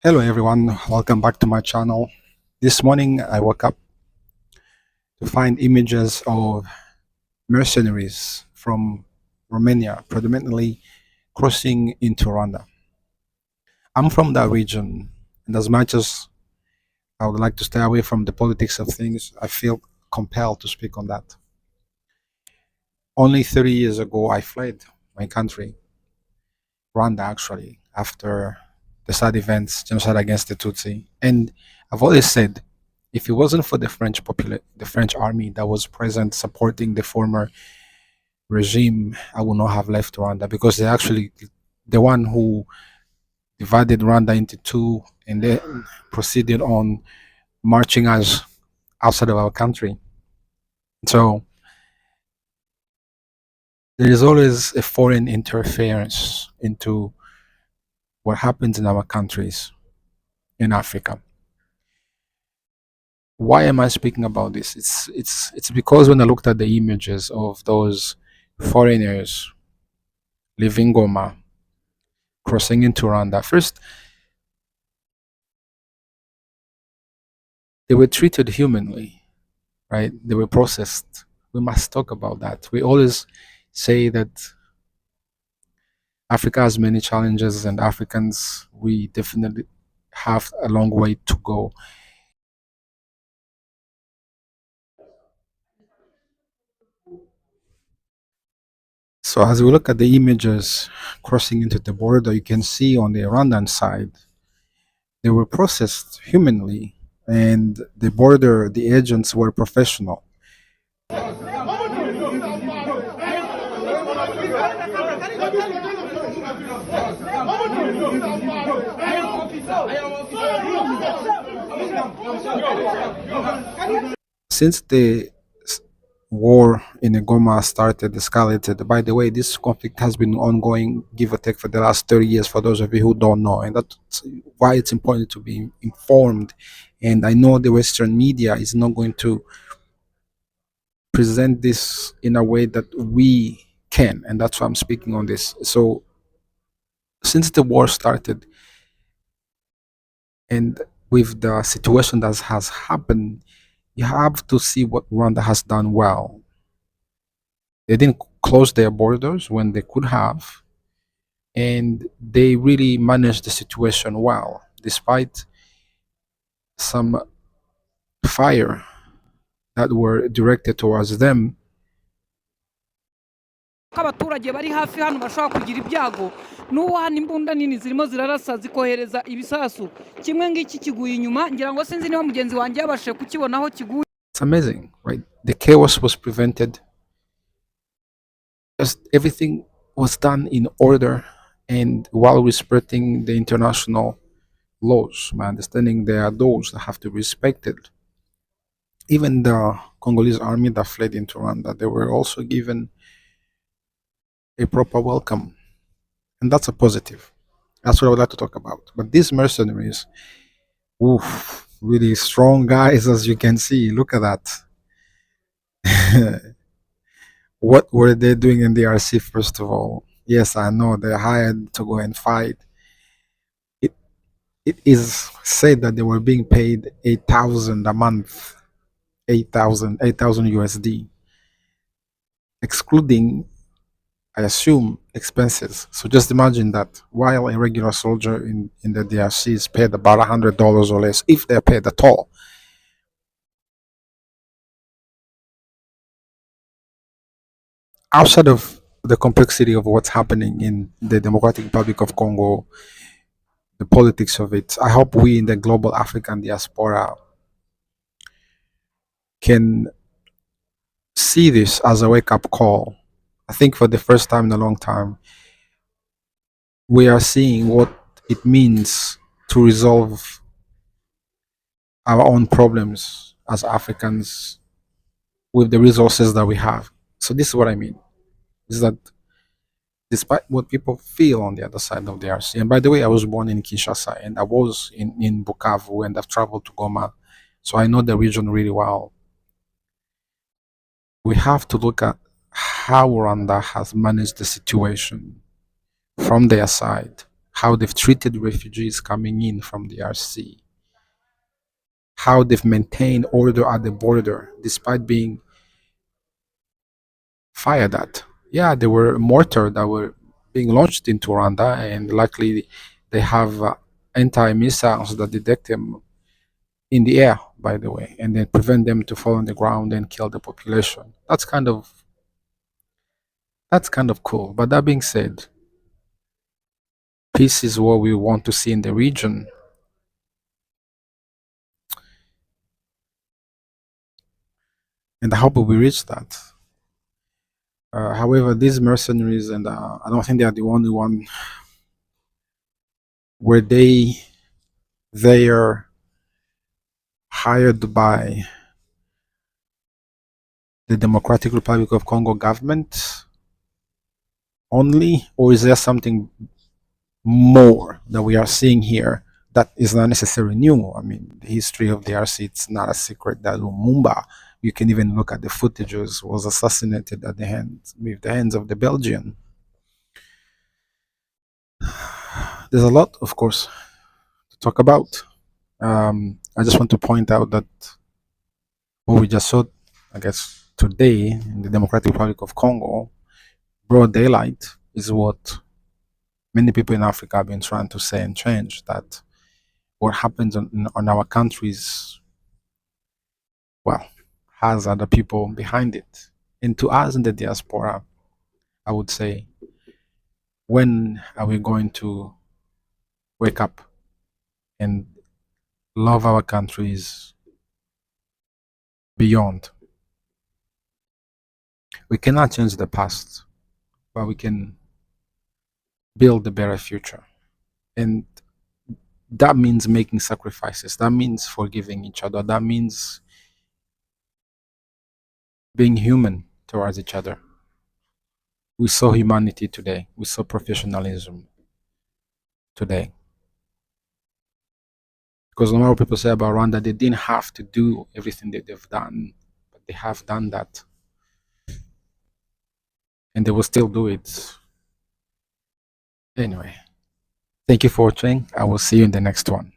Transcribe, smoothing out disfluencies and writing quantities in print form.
Hello everyone, welcome back to my channel. This morning I woke up to find images of mercenaries from Romania, predominantly crossing into Rwanda. I'm from that region, and as much as I would like to stay away from the politics of things, I feel compelled to speak on that. Only 30 years ago, I fled my country, Rwanda actually, after the sad events, genocide against the Tutsi. And I've always said, if it wasn't for the French army that was present supporting the former regime, I would not have left Rwanda because they actually the one who divided Rwanda into two and then proceeded on marching us outside of our country. So there is always a foreign interference into what happens in our countries in Africa. Why am I speaking about this? It's because when I looked at the images of those foreigners leaving Goma, crossing into Rwanda, first they were treated humanly, right? They were processed. We must talk about that. We always say that Africa has many challenges, and Africans, we definitely have a long way to go. So as we look at the images crossing into the border, you can see on the Rwandan side, they were processed humanly, and the agents were professional. Since the war in Goma started, escalated, by the way, this conflict has been ongoing, give or take, for the last 30 years, for those of you who don't know. And that's why it's important to be informed. And I know the Western media is not going to present this in a way that we can. And that's why I'm speaking on this. So, since the war started, and with the situation that has happened, you have to see what Rwanda has done well. They didn't close their borders when they could have, and they really managed the situation well, despite some fire that were directed towards them. ko abaturage bari hafi hano bashobora kugira ibyago n'uwo hano imbunda nini zirimo zirarasa zikohereza ibisasu kimwe ngiki kiguye inyuma ngira ngo sinzi niba mugenzi wanjye yabashije kukibona aho kiguye. It's amazing, right? The chaos was prevented. Just everything was done in order and while respecting the international laws. My understanding, there are those that have to be respected. Even the Congolese army that fled into Rwanda, they were also given a proper welcome, and that's a positive. That's what I would like to talk about. But these mercenaries, oof, really strong guys, as you can see. Look at that. What were they doing in the DRC, first of all? Yes, I know they're hired to go and fight. It, it is said that they were being paid 8,000 a month, 8,000 USD, excluding, I assume, expenses. So just imagine that while a regular soldier in the DRC is paid about $100 or less, if they're paid at all. Outside of the complexity of what's happening in the Democratic Republic of Congo, the politics of it, I hope we in the global African diaspora can see this as a wake up call. I think for the first time in a long time, we are seeing what it means to resolve our own problems as Africans with the resources that we have. So this is what I mean. Is that despite what people feel on the other side of the RC, and by the way, I was born in Kinshasa and I was in Bukavu and I've traveled to Goma, so I know the region really well. We have to look at how Rwanda has managed the situation from their side. how they've treated refugees coming in from the DRC, how they've maintained order at the border despite being fired at. Yeah, there were mortar that were being launched into Rwanda, and luckily they have anti-missiles that detect them in the air, by the way, and then prevent them to fall on the ground and kill the population. That's kind of cool. But that being said, peace is what we want to see in the region, and I hope we reach that. However, these mercenaries, and I don't think they are the only one, were they are hired by the Democratic Republic of Congo government only, or is there something more that we are seeing here that is not necessarily new? I mean, the history of the RC, it's not a secret that Lumumba, you can even look at the footages, was assassinated at the hands with the hands of the Belgian. There's a lot, of course, to talk about. I just want to point out that what we just saw, I guess, today in the Democratic Republic of Congo, broad daylight, is what many people in Africa have been trying to say and change. That what happens on our countries, well, has other people behind it. And to us in the diaspora, I would say, when are we going to wake up and love our countries beyond? We cannot change the past, but we can build a better future. And that means making sacrifices. That means forgiving each other. That means being human towards each other. We saw humanity today. We saw professionalism today. Because a lot of people say about Rwanda, they didn't have to do everything that they've done, but they have done that. And they will still do it. Anyway, thank you for watching. I will see you in the next one.